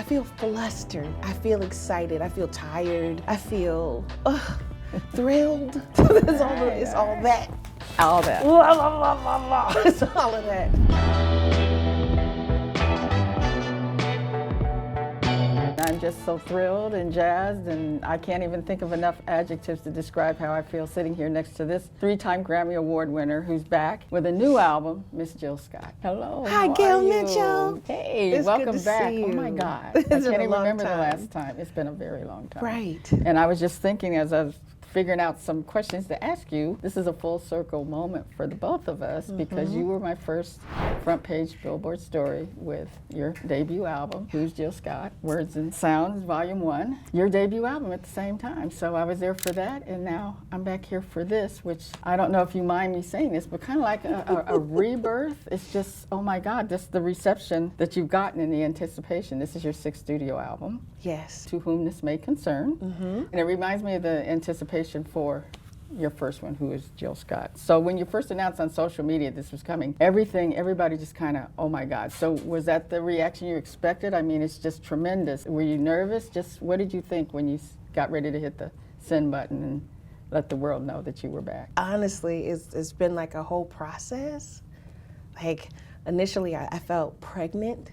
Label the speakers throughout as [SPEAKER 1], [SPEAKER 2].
[SPEAKER 1] feel flustered. I feel excited. I feel tired. I feel thrilled. It's all that.
[SPEAKER 2] All that.
[SPEAKER 1] La, la, la, la, la. It's all of that.
[SPEAKER 2] I'm just so thrilled and jazzed, and I can't even think of enough adjectives to describe how I feel sitting here next to this 3-time Grammy Award winner who's back with a new album, Miss Jill Scott. Hello.
[SPEAKER 1] Hi, Gail Mitchell.
[SPEAKER 2] Hey,
[SPEAKER 1] It's
[SPEAKER 2] welcome
[SPEAKER 1] good to
[SPEAKER 2] back.
[SPEAKER 1] see
[SPEAKER 2] Oh
[SPEAKER 1] you.
[SPEAKER 2] my God.
[SPEAKER 1] It's
[SPEAKER 2] I
[SPEAKER 1] been
[SPEAKER 2] can't
[SPEAKER 1] a
[SPEAKER 2] even
[SPEAKER 1] long
[SPEAKER 2] remember the
[SPEAKER 1] time.
[SPEAKER 2] last time. It's been a very long time.
[SPEAKER 1] Right.
[SPEAKER 2] And I was just thinking as I was figuring out some questions to ask you, this is a full circle moment for the both of us because you were my first front page Billboard story with your debut album, Who's Jill Scott? Words and Sounds, Volume 1. Your debut album at the same time. So I was there for that, and now I'm back here for this, which I don't know if you mind me saying this, but kind of like a rebirth. It's just, oh my God, just the reception that you've gotten in the anticipation. This is your 6th studio album.
[SPEAKER 1] Yes.
[SPEAKER 2] To Whom This May Concern. And it reminds me of the anticipation for your first one, Who is Jill Scott. So when you first announced on social media this was coming, everybody just kind of, oh my God. So was that the reaction you expected? I mean, it's just tremendous. Were you nervous? Just what did you think when you got ready to hit the send button and let the world know that you were back?
[SPEAKER 1] Honestly, it's been like a whole process. Like initially I felt pregnant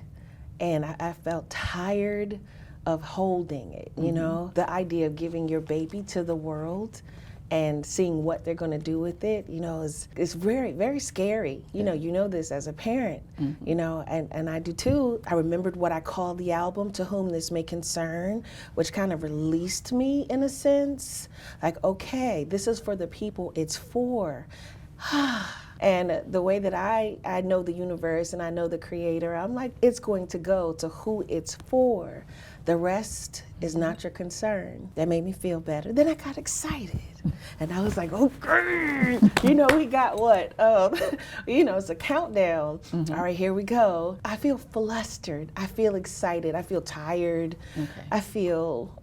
[SPEAKER 1] and I felt tired of holding it, you know? The idea of giving your baby to the world and seeing what they're gonna do with it, you know, is very, very scary. You know this as a parent, you know, and I do too. I remembered what I called the album, To Whom This May Concern, which kind of released me in a sense. Like, okay, this is for the people it's for. And the way that I know the universe and I know the creator, I'm like, it's going to go to who it's for. The rest is not your concern. That made me feel better. Then I got excited. And I was like, okay, you know, we got what? You know, it's a countdown. All right, here we go. I feel flustered. I feel excited. I feel tired. I feel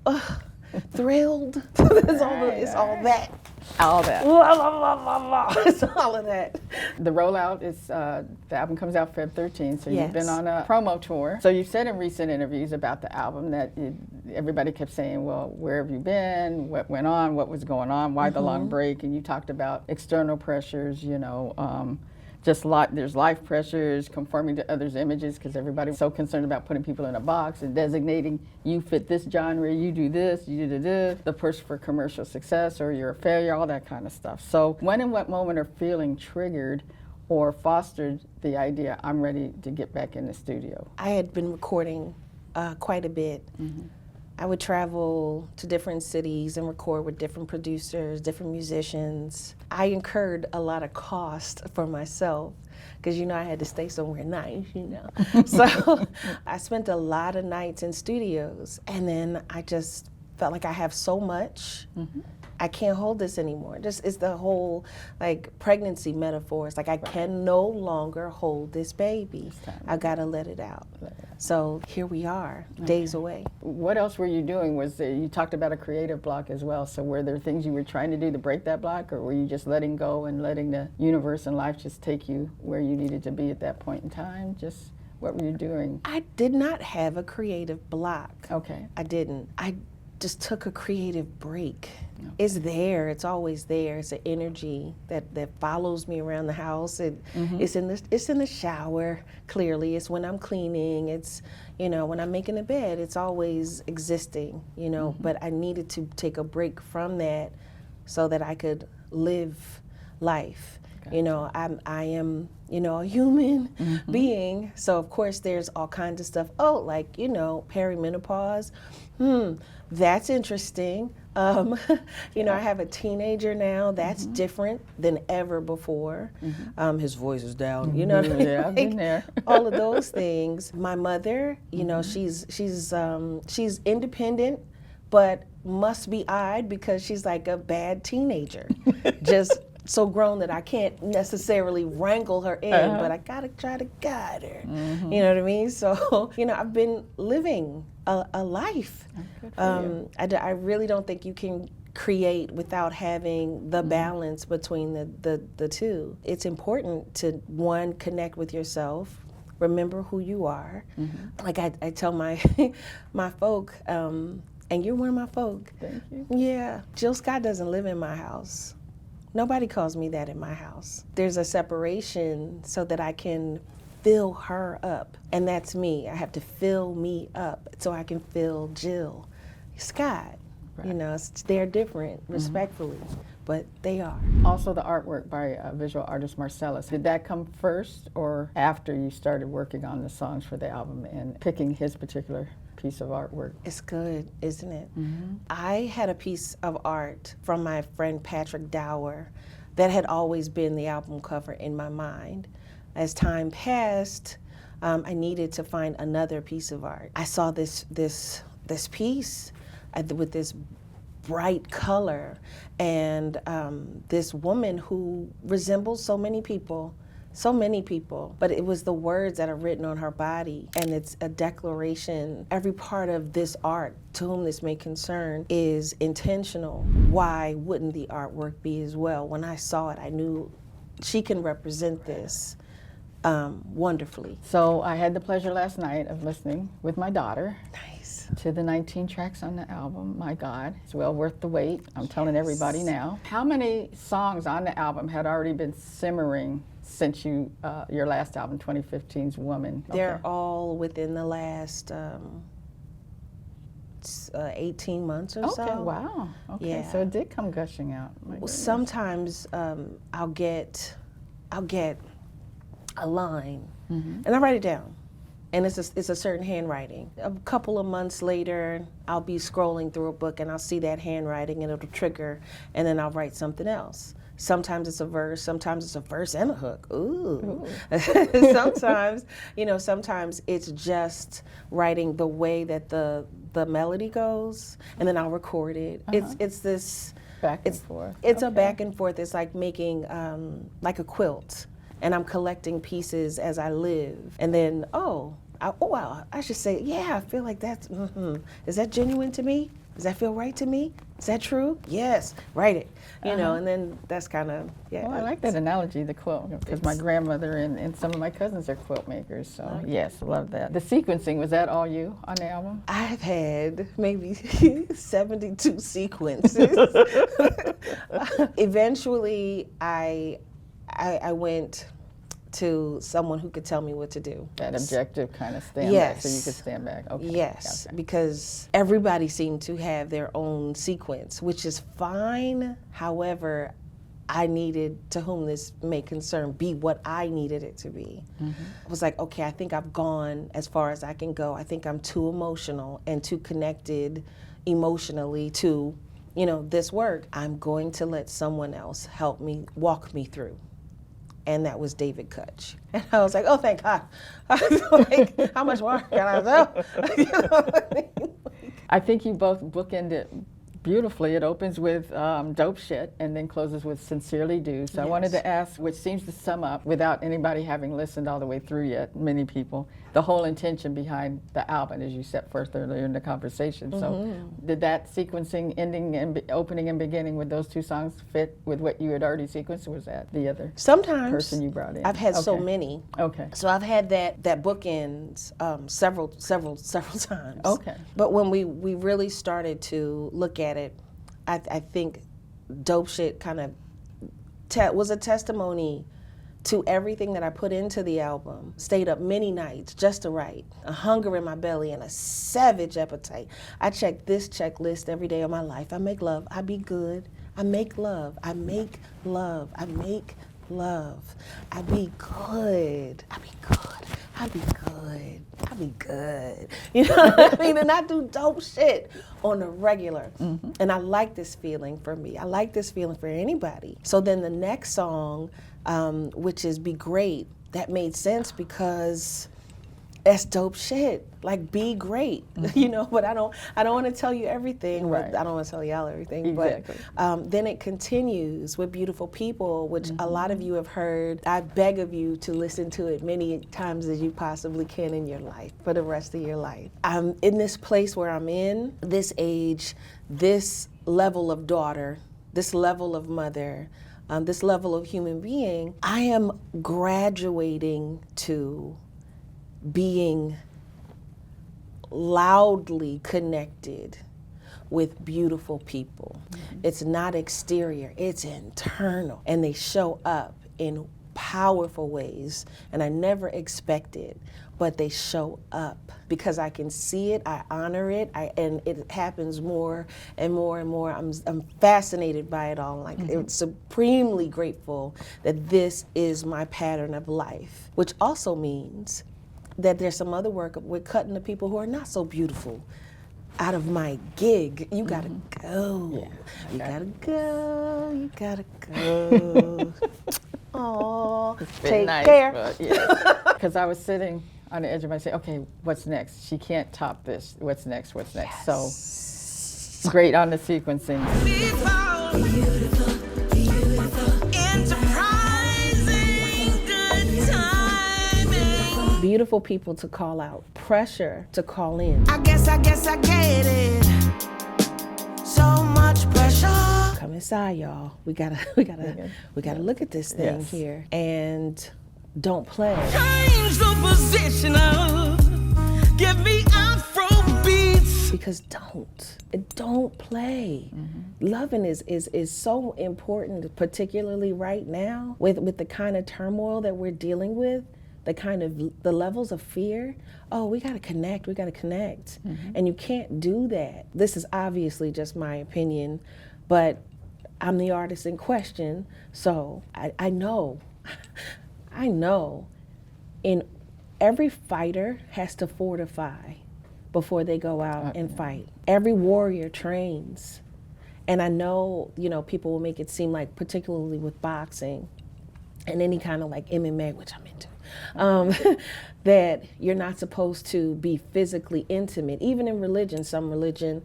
[SPEAKER 1] thrilled. It's all that.
[SPEAKER 2] All that.
[SPEAKER 1] La, la, la, la, la. It's all of that.
[SPEAKER 2] The rollout is, the album comes out Feb 13th, so
[SPEAKER 1] Yes.
[SPEAKER 2] you've been on a promo tour. So you've said in recent interviews about the album that everybody kept saying, well, where have you been? What went on? What was going on? Why the long break? And you talked about external pressures, you know, there's life pressures, conforming to others' images, because everybody's so concerned about putting people in a box and designating you fit this genre, you do this, you do this, the push for commercial success, or you're a failure, all that kind of stuff. So when and what moment are feeling triggered or fostered the idea, I'm ready to get back in the studio?
[SPEAKER 1] I had been recording quite a bit. I would travel to different cities and record with different producers, different musicians. I incurred a lot of cost for myself because, you know, I had to stay somewhere nice, you know. So I spent a lot of nights in studios, and then I just felt like I have so much. I can't hold this anymore. Just it's the whole like pregnancy metaphor. It's like I can no longer hold this baby. I gotta let it out. So here we are, days away.
[SPEAKER 2] What else were you doing? You talked about a creative block as well. So were there things you were trying to do to break that block, or were you just letting go and letting the universe and life just take you where you needed to be at that point in time? Just what were you doing?
[SPEAKER 1] I did not have a creative block.
[SPEAKER 2] Okay.
[SPEAKER 1] I didn't. I just took a creative break. It's there. It's always there. It's an energy that follows me around the house. It's in the shower. Clearly, it's when I'm cleaning. It's, you know, when I'm making the bed. It's always existing. You know, but I needed to take a break from that so that I could live life. Gotcha. You know, I am, you know, a human being. So of course there's all kinds of stuff. Oh, like, you know, perimenopause. That's interesting. You know, I have a teenager now. That's different than ever before. His voice is down. You know what I mean?
[SPEAKER 2] Yeah, I've been there.
[SPEAKER 1] All of those things. My mother, you know, she's independent, but must be eyed because she's like a bad teenager. Just so grown that I can't necessarily wrangle her in, but I gotta try to guide her. You know what I mean? So, you know, I've been living a life. I really don't think you can create without having the balance between the two. It's important to, one, connect with yourself, remember who you are. Like I tell my my folk, and you're one of my folk.
[SPEAKER 2] Thank you.
[SPEAKER 1] Yeah, Jill Scott doesn't live in my house. Nobody calls me that in my house. There's a separation so that I can fill her up, and that's me. I have to fill me up so I can fill Jill Scott.
[SPEAKER 2] Right.
[SPEAKER 1] You know, they're different, respectfully, but they are.
[SPEAKER 2] Also the artwork by visual artist Marcellus. Did that come first or after you started working on the songs for the album and picking his particular piece of artwork?
[SPEAKER 1] It's good, isn't it? I had a piece of art from my friend Patrick Dower that had always been the album cover in my mind. As time passed, I needed to find another piece of art. I saw this piece with this bright color and this woman who resembles so many people, but it was the words that are written on her body, and it's a declaration. Every part of this art, to whom this may concern, is intentional. Why wouldn't the artwork be as well? When I saw it, I knew she can represent this wonderfully.
[SPEAKER 2] So I had the pleasure last night of listening with my daughter
[SPEAKER 1] Nice.
[SPEAKER 2] to the 19 tracks on the album. My God, it's well worth the wait. I'm telling everybody now. How many songs on the album had already been simmering since your last album, 2015's Woman?
[SPEAKER 1] They're all within the last 18 months or so.
[SPEAKER 2] Okay, wow. Okay,
[SPEAKER 1] Yeah.
[SPEAKER 2] so it did come gushing out. My goodness.
[SPEAKER 1] Sometimes I'll get a line, and I write it down, and it's a certain handwriting. A couple of months later, I'll be scrolling through a book and I'll see that handwriting and it'll trigger, and then I'll write something else. Sometimes it's a verse, sometimes it's a verse and a hook. Ooh. Sometimes, sometimes it's just writing the way that the melody goes, and then I'll record it. It's this
[SPEAKER 2] back and forth.
[SPEAKER 1] It's a back and forth. It's like making like a quilt, and I'm collecting pieces as I live. And then, I should say, yeah, I feel like that's, is that genuine to me? Does that feel right to me? Is that true? Yes, write it. And then that's kind of,
[SPEAKER 2] Well, I like that analogy, the quilt, because my grandmother and some of my cousins are quilt makers, so yes, I love that. The sequencing, was that all you on the album?
[SPEAKER 1] I've had maybe 72 sequences. Eventually, I went to someone who could tell me what to do.
[SPEAKER 2] That objective kind of stand back, so you could stand back. Okay.
[SPEAKER 1] Yes,
[SPEAKER 2] okay.
[SPEAKER 1] Because everybody seemed to have their own sequence, which is fine. However, I needed, to whom this may concern, be what I needed it to be. I was like, okay, I think I've gone as far as I can go. I think I'm too emotional and too connected emotionally to, this work. I'm going to let someone else help me, walk me through. And that was David Kutch. And I was like, oh, thank God. I was like, how much more can I do?
[SPEAKER 2] I think you both bookended beautifully. It opens with Dope Shit and then closes with Sincerely Do. So I wanted to ask, which seems to sum up, without anybody having listened all the way through yet, many people, the whole intention behind the album, as you set forth earlier in the conversation. So did that sequencing, ending and opening and beginning with those two songs fit with what you had already sequenced, or was that the other person you brought in?
[SPEAKER 1] I've had so many.
[SPEAKER 2] Okay.
[SPEAKER 1] So I've had that bookends several times.
[SPEAKER 2] Okay.
[SPEAKER 1] But when we really started to look at it, I think Dope Shit kind of was a testimony to everything that I put into the album. Stayed up many nights just to write, a hunger in my belly and a savage appetite. I check this checklist every day of my life. I make love, I be good. I make love, I make love, I make love. I be good, I be good, I be good, I be good. You know what I mean? And I do dope shit on a regular. And I like this feeling for me. I like this feeling for anybody. So then the next song, which is Be Great, that made sense because that's dope shit. Like, be great, but I don't want to tell you everything.
[SPEAKER 2] Right.
[SPEAKER 1] I don't want to tell y'all everything.
[SPEAKER 2] Exactly.
[SPEAKER 1] But then it continues with Beautiful People, which a lot of you have heard. I beg of you to listen to it many times as you possibly can in your life, for the rest of your life. I'm in this place where I'm in, this age, this level of daughter, this level of mother, this level of human being. I am graduating to being loudly connected with beautiful people. It's not exterior, it's internal. And they show up in powerful ways. And I never expected, but they show up because I can see it, I honor it, and it happens more and more and more. I'm fascinated by it all. Like, I'm supremely grateful that this is my pattern of life, which also means that there's some other work with cutting the people who are not so beautiful out of my gig. You gotta go.
[SPEAKER 2] Yeah,
[SPEAKER 1] you gotta go. You gotta go. Oh, take
[SPEAKER 2] nice,
[SPEAKER 1] care.
[SPEAKER 2] Because I was sitting on the edge of my seat. Okay, what's next? She can't top this. What's next? What's next?
[SPEAKER 1] Yes.
[SPEAKER 2] So great on the sequencing.
[SPEAKER 3] Beautiful, beautiful, enterprising, good timing.
[SPEAKER 1] Beautiful people to call out, pressure to call in.
[SPEAKER 3] I guess I get it. So much pressure.
[SPEAKER 1] Come inside, y'all. We gotta look at this thing
[SPEAKER 2] Yes.
[SPEAKER 1] here, and don't play.
[SPEAKER 3] Change the position of, give me Afro beats.
[SPEAKER 1] Because don't play. Loving is so important, particularly right now with the kind of turmoil that we're dealing with, the levels of fear. Oh, we gotta connect. And you can't do that. This is obviously just my opinion, but I'm the artist in question, so I know. I know. In every fighter has to fortify before they go out and fight. Every warrior trains. And I know, people will make it seem like, particularly with boxing and any kind of like MMA, which I'm into, that you're not supposed to be physically intimate. Even in religion, some religion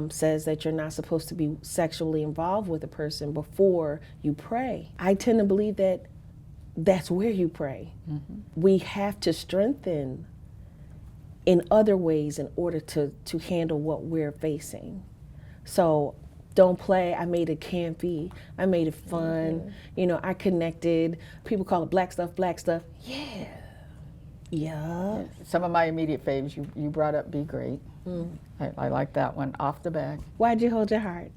[SPEAKER 1] says that you're not supposed to be sexually involved with a person before you pray. I tend to believe that that's where you pray. We have to strengthen in other ways in order to handle what we're facing. So don't play. I made it campy. I made it fun. I connected. People call it black stuff. Yeah.
[SPEAKER 2] Some of my immediate faves, you brought up Be Great. I like that one off the back.
[SPEAKER 1] Why'd you hold your heart?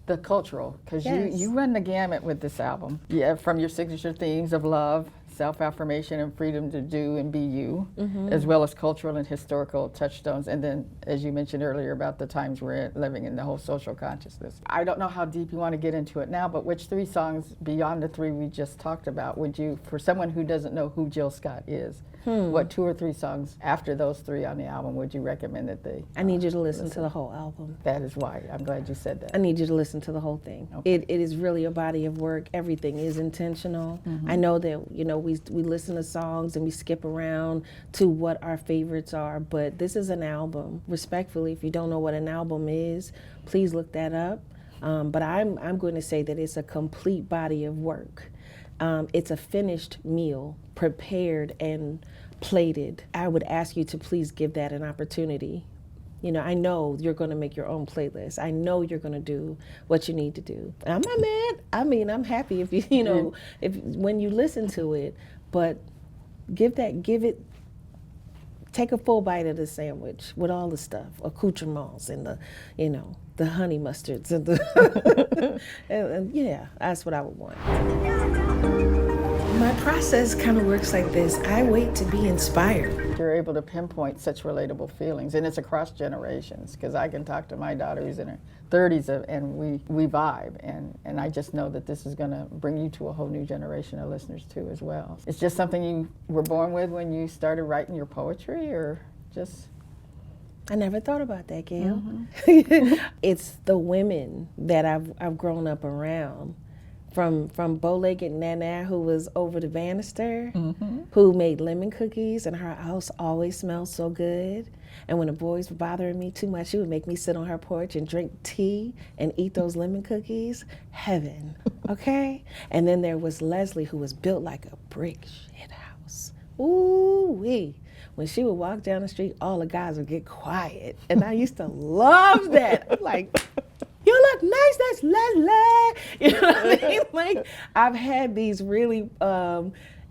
[SPEAKER 2] The cultural, because
[SPEAKER 1] Yes.
[SPEAKER 2] you run the gamut with this album. Yeah, from your signature themes of love, self-affirmation, and freedom to do and be you, as well as cultural and historical touchstones. And then, as you mentioned earlier, about the times we're living in, the whole social consciousness. I don't know how deep you want to get into it now, but which 3 songs beyond the 3 we just talked about would you, for someone who doesn't know who Jill Scott is, what 2 or 3 songs after those 3 on the album would you recommend that they?
[SPEAKER 1] I need you to listen to the whole album.
[SPEAKER 2] That is why. I'm glad you said that.
[SPEAKER 1] I need you to listen to the whole thing.
[SPEAKER 2] Okay.
[SPEAKER 1] It is really a body of work. Everything is intentional. I know that, we listen to songs and we skip around to what our favorites are, but this is an album. Respectfully, if you don't know what an album is, please look that up. But I'm going to say that it's a complete body of work. It's a finished meal, prepared and plated. I would ask you to please give that an opportunity. I know you're going to make your own playlist. I know you're going to do what you need to do. I'm not mad. I mean, I'm happy if if when you listen to it, but take a full bite of the sandwich with all the stuff, accoutrements and the honey mustards and the and yeah, that's what I would want. My process kind of works like this. I wait to be inspired.
[SPEAKER 2] You're able to pinpoint such relatable feelings, and it's across generations, because I can talk to my daughter who's in her 30s and we vibe, and I just know that this is going to bring you to a whole new generation of listeners too as well. It's just something you were born with when you started writing your poetry, or just...
[SPEAKER 1] I never thought about that, Gail. It's the women that I've grown up around. From bow-legged Nana, who was over the banister, who made lemon cookies, and her house always smelled so good. And when the boys were bothering me too much, she would make me sit on her porch and drink tea and eat those lemon cookies. Heaven, okay? And then there was Leslie, who was built like a brick shit house. Ooh-wee. When she would walk down the street, all the guys would get quiet. And I used to love that. I'm like, you look nice, that's Leslie. You know what I mean? Like, I've had these really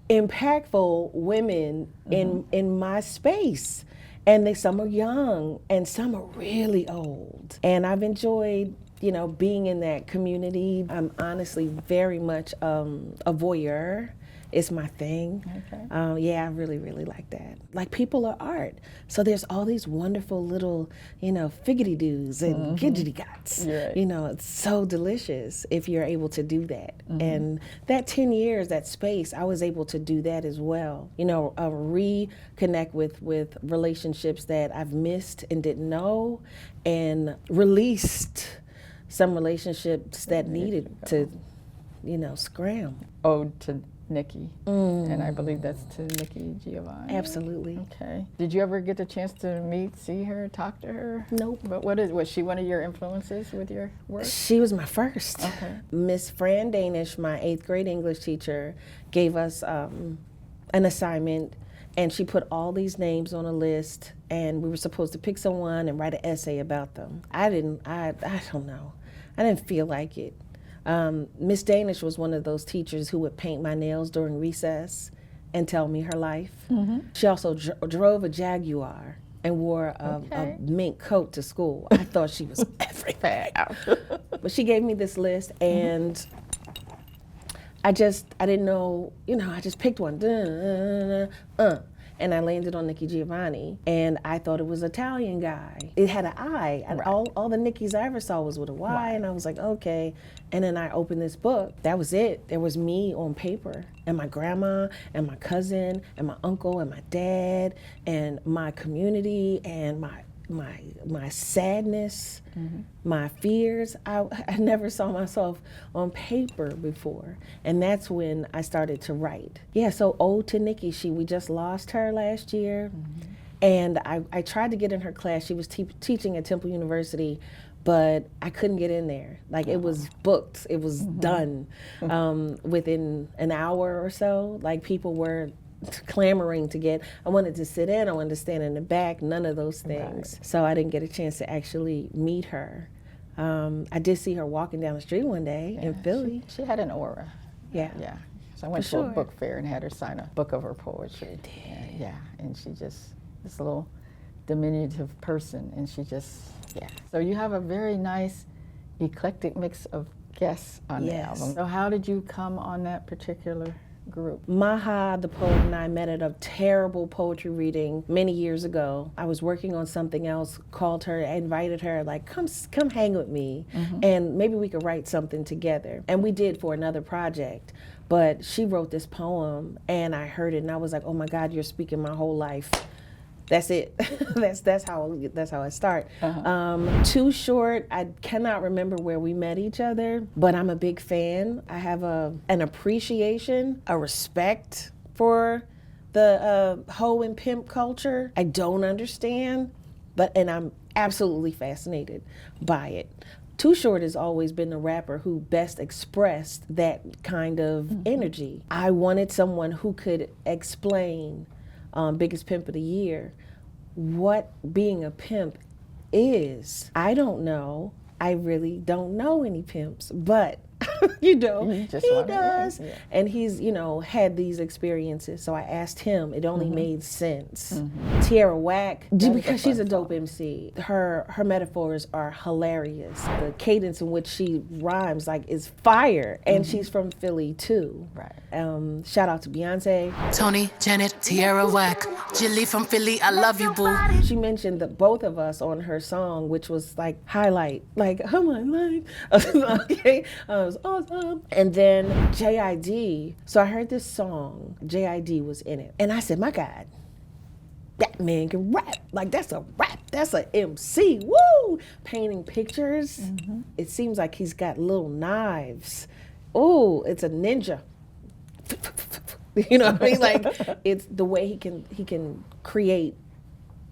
[SPEAKER 1] impactful women in my space. And some are young and some are really old. And I've enjoyed, being in that community. I'm honestly very much a voyeur. It's my thing.
[SPEAKER 2] Okay.
[SPEAKER 1] Yeah, I really, really like that. Like, people are art. So there's all these wonderful little, figgity-doos and gidgety-gots.
[SPEAKER 2] Right.
[SPEAKER 1] It's so delicious if you're able to do that. And that 10 years, that space, I was able to do that as well. Reconnect with relationships that I've missed and didn't know, and released some relationships that needed to, scram.
[SPEAKER 2] Ode to Nikki, and I believe that's to Nikki Giovanni.
[SPEAKER 1] Absolutely.
[SPEAKER 2] Okay. Did you ever get the chance to see her, talk to her?
[SPEAKER 1] Nope.
[SPEAKER 2] But was she one of your influences with your work?
[SPEAKER 1] She was my first.
[SPEAKER 2] Okay.
[SPEAKER 1] Miss Fran Danish, my 8th grade English teacher, gave us an assignment, and she put all these names on a list, and we were supposed to pick someone and write an essay about them. I don't know. I didn't feel like it. Miss Danish was one of those teachers who would paint my nails during recess and tell me her life. She also drove a Jaguar and wore a mink coat to school. I thought she was everything. But she gave me this list, and I didn't know, I just picked one. And I landed on Nikki Giovanni, and I thought it was an Italian guy. It had an I, and
[SPEAKER 2] Right.
[SPEAKER 1] all the Nikkis I ever saw was with a Y, and I was like, okay. And then I opened this book. That was it. There was me on paper, and my grandma, and my cousin, and my uncle, and my dad, and my community, and my sadness, my fears. I never saw myself on paper before. And that's when I started to write. Yeah, so ode to Nikki. We just lost her last year. And I tried to get in her class. She was teaching at Temple University, but I couldn't get in there. Like, it was booked. It was done within an hour or so. Like, people were clamoring to get. I wanted to sit in, I wanted to stand in the back, none of those things. Right. So I didn't get a chance to actually meet her. I did see her walking down the street one day in Philly.
[SPEAKER 2] She had an aura.
[SPEAKER 1] Yeah.
[SPEAKER 2] Yeah. So I went to a book fair and had her sign a book of her poetry.
[SPEAKER 1] She did.
[SPEAKER 2] Yeah. And she just, this little diminutive person, and she just, yeah. So you have a very nice eclectic mix of guests on the album. So how did you come on that particular group?
[SPEAKER 1] Maha, the poet, and I met at a terrible poetry reading many years ago. I was working on something else, called her, invited her, like, come hang with me, and maybe we could write something together. And we did for another project. But she wrote this poem, and I heard it, and I was like, oh my God, you're speaking my whole life. That's it. that's how I start. Too Short, I cannot remember where we met each other, but I'm a big fan. I have an appreciation, a respect for the hoe and pimp culture. I don't understand, and I'm absolutely fascinated by it. Too Short has always been the rapper who best expressed that kind of energy. I wanted someone who could explain Biggest Pimp of the Year, what being a pimp is. I don't know. I really don't know any pimps, but he does.
[SPEAKER 2] Yeah.
[SPEAKER 1] And he's, had these experiences. So I asked him, it only made sense. Tierra Whack, because she's a dope MC. Her metaphors are hilarious. The cadence in which she rhymes is fire. And she's from Philly too.
[SPEAKER 2] Right.
[SPEAKER 1] Shout out to Beyonce.
[SPEAKER 3] Tony, Janet, Tierra Whack, Jilly from Philly, I love you, boo.
[SPEAKER 1] She mentioned both of us on her song, which was highlight, oh my life. Okay, it was awesome. And then J.I.D. So I heard this song, J.I.D. was in it. And I said, my God, that man can rap. That's a rap. That's a MC. Woo! Painting pictures. It seems like he's got little knives. Oh, it's a ninja. You know what I mean? It's the way he can create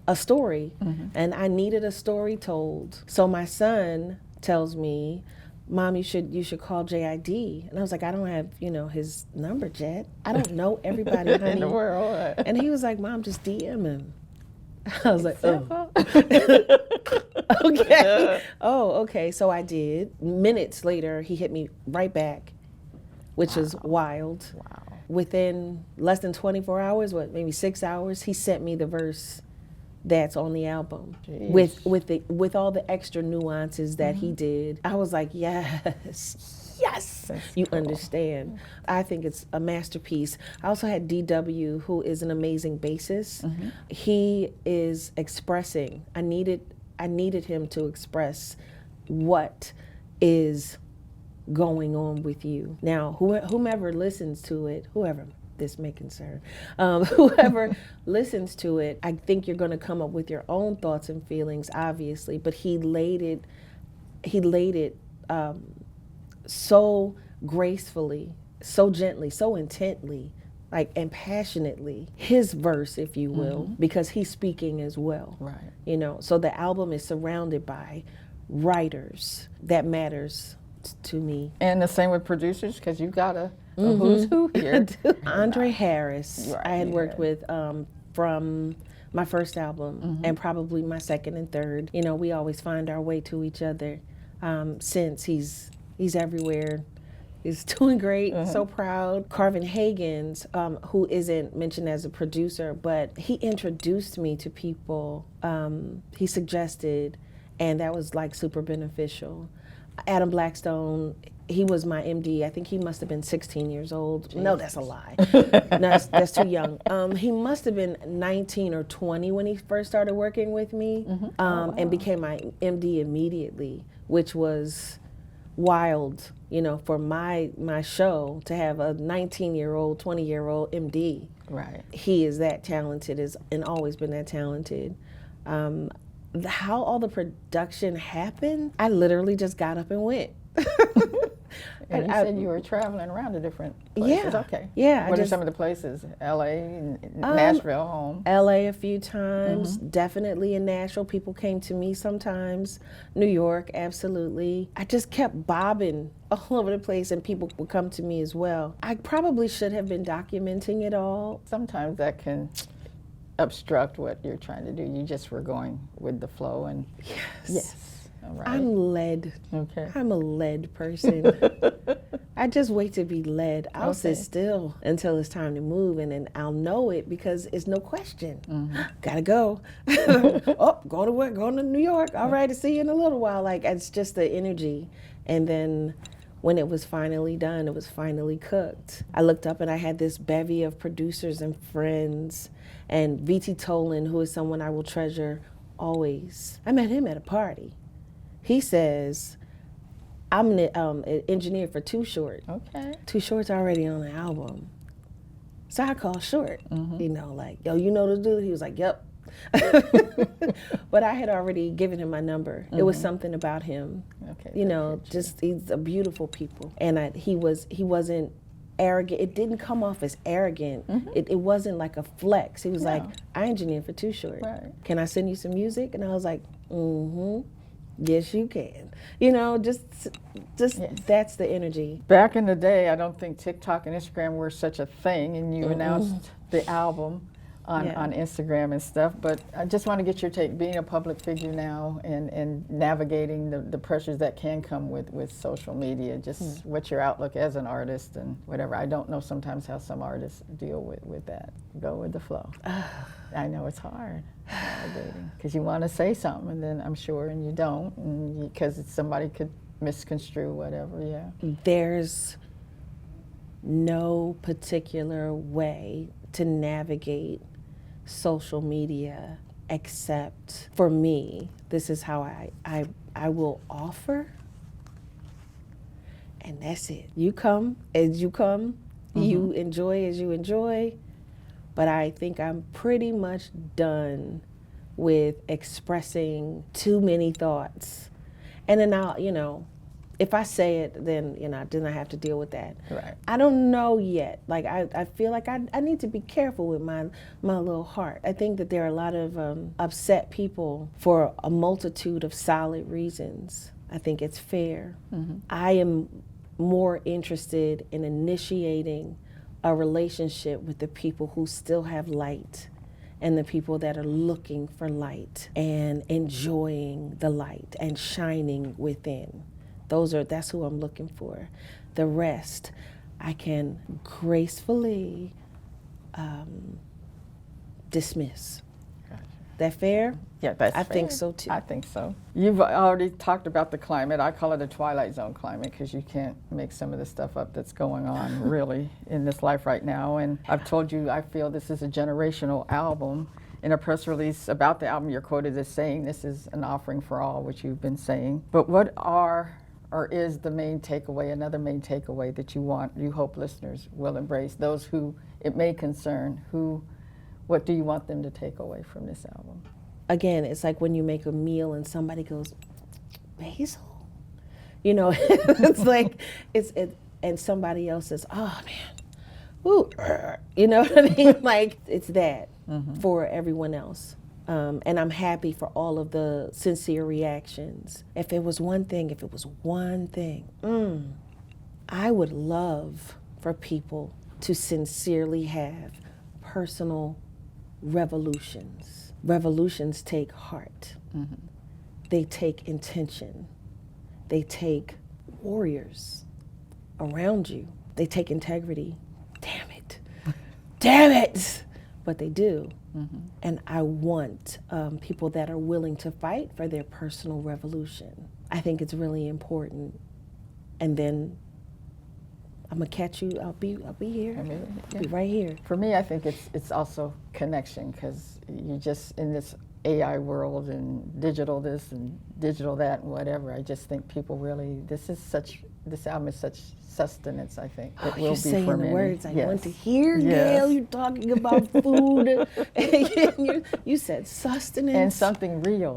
[SPEAKER 1] a story. And I needed a story told. So my son tells me, Mom, you should call J.I.D. And I was like, I don't have, his number, Jet. I don't know everybody, honey.
[SPEAKER 2] In the world.
[SPEAKER 1] And he was like, Mom, just DM him. I was like, oh. Okay. Oh, okay. So I did. Minutes later, he hit me right back, which is wild.
[SPEAKER 2] Wow.
[SPEAKER 1] within less than 24 hours, maybe 6 hours, he sent me the verse that's on the album.
[SPEAKER 2] Jeez.
[SPEAKER 1] with all the extra nuances that he did. I was like, yes,
[SPEAKER 2] That's
[SPEAKER 1] you
[SPEAKER 2] cool.
[SPEAKER 1] understand. I think it's a masterpiece. I also had DW, who is an amazing bassist. He is expressing. I needed him to express what is going on with you. Now, whomever listens to it, whoever this may concern, whoever listens to it, I think you're going to come up with your own thoughts and feelings, obviously. But he laid it so gracefully, so gently, so intently, like, and passionately, his verse, if you will, because he's speaking as well.
[SPEAKER 2] Right.
[SPEAKER 1] You know, so the album is surrounded by writers. That matters to me.
[SPEAKER 2] And the same with producers, because you got a who's who here.
[SPEAKER 1] Andre Harris,
[SPEAKER 2] Right,
[SPEAKER 1] I had
[SPEAKER 2] you
[SPEAKER 1] worked
[SPEAKER 2] had.
[SPEAKER 1] with from my first album and probably my second and third. You know, we always find our way to each other. Since he's everywhere. He's doing great, so proud. Carvin Hagens, who isn't mentioned as a producer, but he introduced me to people. He suggested, and that was like super beneficial. Adam Blackstone, he was my MD. I think he must have been 16 years old. No, that's a lie. No, that's too young. He must have been 19 or 20 when he first started working with me, and became my MD immediately, which was wild, you know, for my show to have a 19-year-old, 20-year-old MD.
[SPEAKER 2] Right.
[SPEAKER 1] He is that talented, and always been that talented. How all the production happened, I literally just got up and went.
[SPEAKER 2] And you said you were traveling around to different places.
[SPEAKER 1] Yeah.
[SPEAKER 2] Okay.
[SPEAKER 1] Yeah,
[SPEAKER 2] What are some of the places? L.A., Nashville, home.
[SPEAKER 1] LA a few times, definitely in Nashville. People came to me sometimes. New York, absolutely. I just kept bobbing all over the place, and people would come to me as well. I probably should have been documenting it all.
[SPEAKER 2] Sometimes that can obstruct what you're trying to do. You just were going with the flow, and yes. All right.
[SPEAKER 1] I'm led.
[SPEAKER 2] Okay.
[SPEAKER 1] I'm a led person. I just wait to be led. I'll sit still until it's time to move, and then I'll know it because it's no question. Gotta go. Oh, go to work, going to New York. All right, to see you in a little while. Like, it's just the energy. And then when it was finally done, it was finally cooked. I looked up and I had this bevy of producers and friends, and V.T. Tolan, who is someone I will treasure always. I met him at a party. He says, I'm an engineer for Too Short.
[SPEAKER 2] Okay.
[SPEAKER 1] Too Short's already on the album. So I called Short, you know, like, yo, you know the dude? He was like, yep. But I had already given him my number. It was something about him.
[SPEAKER 2] Okay.
[SPEAKER 1] You know, just, he's a beautiful people. And he wasn't arrogant. It didn't come off as arrogant. It wasn't like a flex. He was like, I engineer for Too Short.
[SPEAKER 2] Right.
[SPEAKER 1] Can I send you some music? And I was like, yes, you can. You know, just that's the energy.
[SPEAKER 2] Back in the day, I don't think TikTok and Instagram were such a thing, and you announced the album on Instagram and stuff. But I just want to get your take, being a public figure now and navigating the pressures that can come with social media, just what's your outlook as an artist and whatever. I don't know sometimes how some artists deal with that. Go with the flow. I know it's hard. Because you want to say something, and then I'm sure, and you don't, because somebody could misconstrue whatever,
[SPEAKER 1] There's no particular way to navigate social media except, for me, this is how I will offer, and that's it. You come as you come, you enjoy as you enjoy, but I think I'm pretty much done with expressing too many thoughts. And then I'll, you know, if I say it, then, you know, then I have to deal with that.
[SPEAKER 2] Right.
[SPEAKER 1] I don't know yet. Like, I feel like I need to be careful with my little heart. I think that there are a lot of upset people for a multitude of solid reasons. I think it's fair. I am more interested in initiating a relationship with the people who still have light, and the people that are looking for light and enjoying the light and shining within. That's who I'm looking for. The rest, I can gracefully dismiss.
[SPEAKER 2] Gotcha.
[SPEAKER 1] That fair?
[SPEAKER 2] Yeah, that's
[SPEAKER 1] I think
[SPEAKER 2] fair.
[SPEAKER 1] so too.
[SPEAKER 2] I think so. You've already talked about the climate. I call it a twilight zone climate because you can't make some of the stuff up that's going on really in this life right now. And I've told you I feel this is a generational album. In a press release about the album, you're quoted as saying this is an offering for all, which you've been saying. But what are or is the main takeaway, another main takeaway that you hope listeners will embrace, those who it may concern, what do you want them to take away from this album?
[SPEAKER 1] Again, it's like when you make a meal and somebody goes, basil? You know, it's like, and somebody else says, oh man, ooh, you know what I mean? Like, it's that for everyone else. And I'm happy for all of the sincere reactions. If it was one thing, I would love for people to sincerely have personal revolutions. Revolutions take heart. They take intention. They take warriors around you. They take integrity. Damn it. Damn it. But they do. And I want people that are willing to fight for their personal revolution. I think it's really important. And then I'm gonna catch you. I'll be here. I'll be right here.
[SPEAKER 2] For me, I think it's also connection, because you just in this AI world and digital this and digital that and whatever. I just think people really this album is such sustenance. I think it will
[SPEAKER 1] You're
[SPEAKER 2] be
[SPEAKER 1] saying
[SPEAKER 2] for
[SPEAKER 1] the
[SPEAKER 2] many.
[SPEAKER 1] words I
[SPEAKER 2] Yes.
[SPEAKER 1] want to hear,
[SPEAKER 2] Yes.
[SPEAKER 1] Gail. You're talking about food. you said sustenance.
[SPEAKER 2] And something real,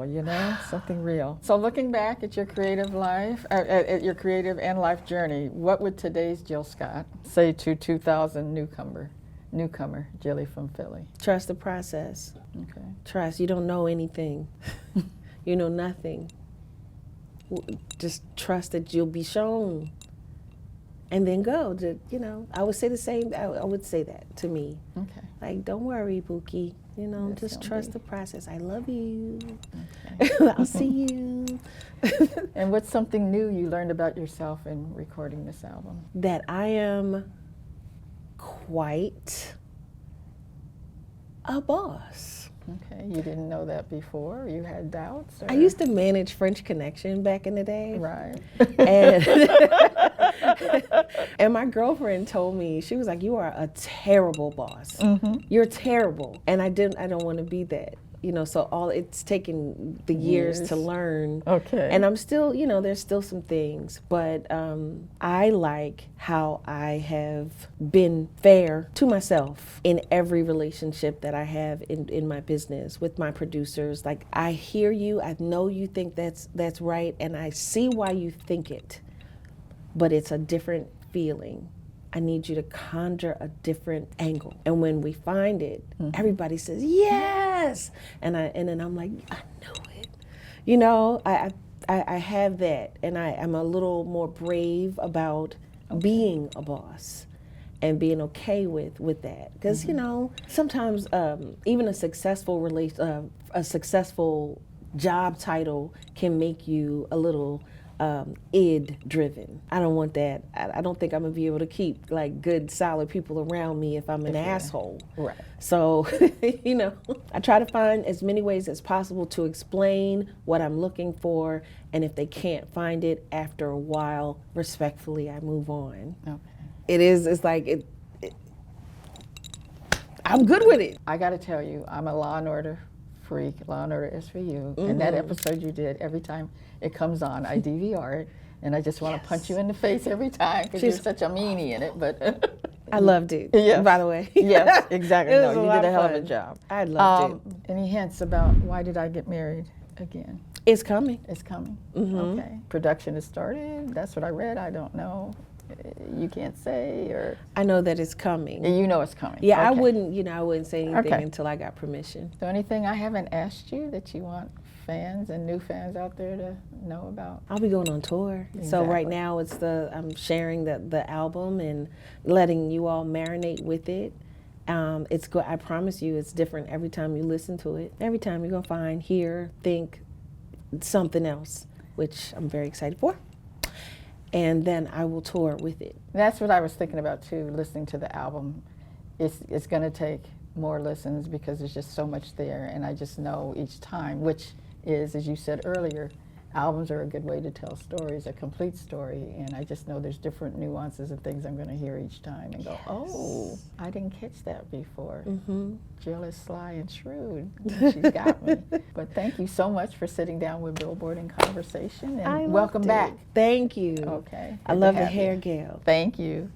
[SPEAKER 2] something real. So looking back at your creative life, at your creative and life journey, what would today's Jill Scott say to 2000 newcomer Jilly from Philly?
[SPEAKER 1] Trust the process.
[SPEAKER 2] Okay.
[SPEAKER 1] Trust. You don't know anything. You know nothing. Just trust that you'll be shown. And then go. I would say the same. I would say that to me.
[SPEAKER 2] Okay.
[SPEAKER 1] Like, don't worry, Pookie.
[SPEAKER 2] It's
[SPEAKER 1] Just
[SPEAKER 2] gonna
[SPEAKER 1] trust
[SPEAKER 2] be.
[SPEAKER 1] the process. I love you.
[SPEAKER 2] Okay.
[SPEAKER 1] I'll see you.
[SPEAKER 2] And what's something new you learned about yourself in recording this album?
[SPEAKER 1] That I am quite a boss.
[SPEAKER 2] Okay, you didn't know that before? You had doubts?
[SPEAKER 1] I used to manage French Connection back in the day.
[SPEAKER 2] Right.
[SPEAKER 1] And, and my girlfriend told me, she was like, you are a terrible boss. You're terrible. And I don't want to be that. So it's taken the years to learn.
[SPEAKER 2] Okay.
[SPEAKER 1] And I'm still, there's still some things, but I like how I have been fair to myself in every relationship that I have in my business with my producers. Like, I hear you, I know you think that's right, and I see why you think it, but it's a different feeling. I need you to conjure a different angle. And when we find it, everybody says, yes! And then I'm like, I knew it. I have that, and I'm a little more brave about being a boss and being okay with that. Because, sometimes even a successful job title can make you a little id driven. I don't want that. I don't think I'm gonna be able to keep like good, solid people around me if I'm an asshole.
[SPEAKER 2] Right.
[SPEAKER 1] So, I try to find as many ways as possible to explain what I'm looking for, and if they can't find it after a while, respectfully, I move on.
[SPEAKER 2] Okay.
[SPEAKER 1] I'm good with it.
[SPEAKER 2] I got to tell you, I'm a Law and Order freak. Law and Order SVU. And that episode you did, every time it comes on, I DVR it, and I just want to punch you in the face every time because you're such a meanie in it. But
[SPEAKER 1] I loved it.
[SPEAKER 2] Yes.
[SPEAKER 1] By the way.
[SPEAKER 2] Yes, exactly.
[SPEAKER 1] It was
[SPEAKER 2] No,
[SPEAKER 1] a
[SPEAKER 2] you
[SPEAKER 1] lot
[SPEAKER 2] did a hell of
[SPEAKER 1] fun.
[SPEAKER 2] a job.
[SPEAKER 1] I loved it.
[SPEAKER 2] Any hints about why did I get married again?
[SPEAKER 1] It's coming.
[SPEAKER 2] It's coming. Okay. Production has started. That's what I read. I don't know. You can't say, or
[SPEAKER 1] I know that it's coming.
[SPEAKER 2] you know it's coming.
[SPEAKER 1] Yeah, I
[SPEAKER 2] Okay.
[SPEAKER 1] wouldn't say anything
[SPEAKER 2] Okay.
[SPEAKER 1] until I got permission.
[SPEAKER 2] So anything I haven't asked you that you want fans and new fans out there to know about?
[SPEAKER 1] I'll be going on tour. So right
[SPEAKER 2] Exactly.
[SPEAKER 1] now I'm sharing the album and letting you all marinate with it. It's good. I promise you, it's different every time you listen to it. Every time you're gonna think something else, which I'm very excited for. and then I will tour with it.
[SPEAKER 2] That's what I was thinking about too, listening to the album. It's going to take more listens because there's just so much there, and I just know each time, which is, as you said earlier, albums are a good way to tell stories, a complete story, and I just know there's different nuances and things I'm going to hear each time and go, oh, I didn't catch that before. Jill is sly and shrewd. She's got me. But thank you so much for sitting down with Billboard in conversation, and welcome back.
[SPEAKER 1] Thank you.
[SPEAKER 2] Okay.
[SPEAKER 1] I
[SPEAKER 2] Good to
[SPEAKER 1] love the
[SPEAKER 2] have you.
[SPEAKER 1] hair, Gail.
[SPEAKER 2] Thank you.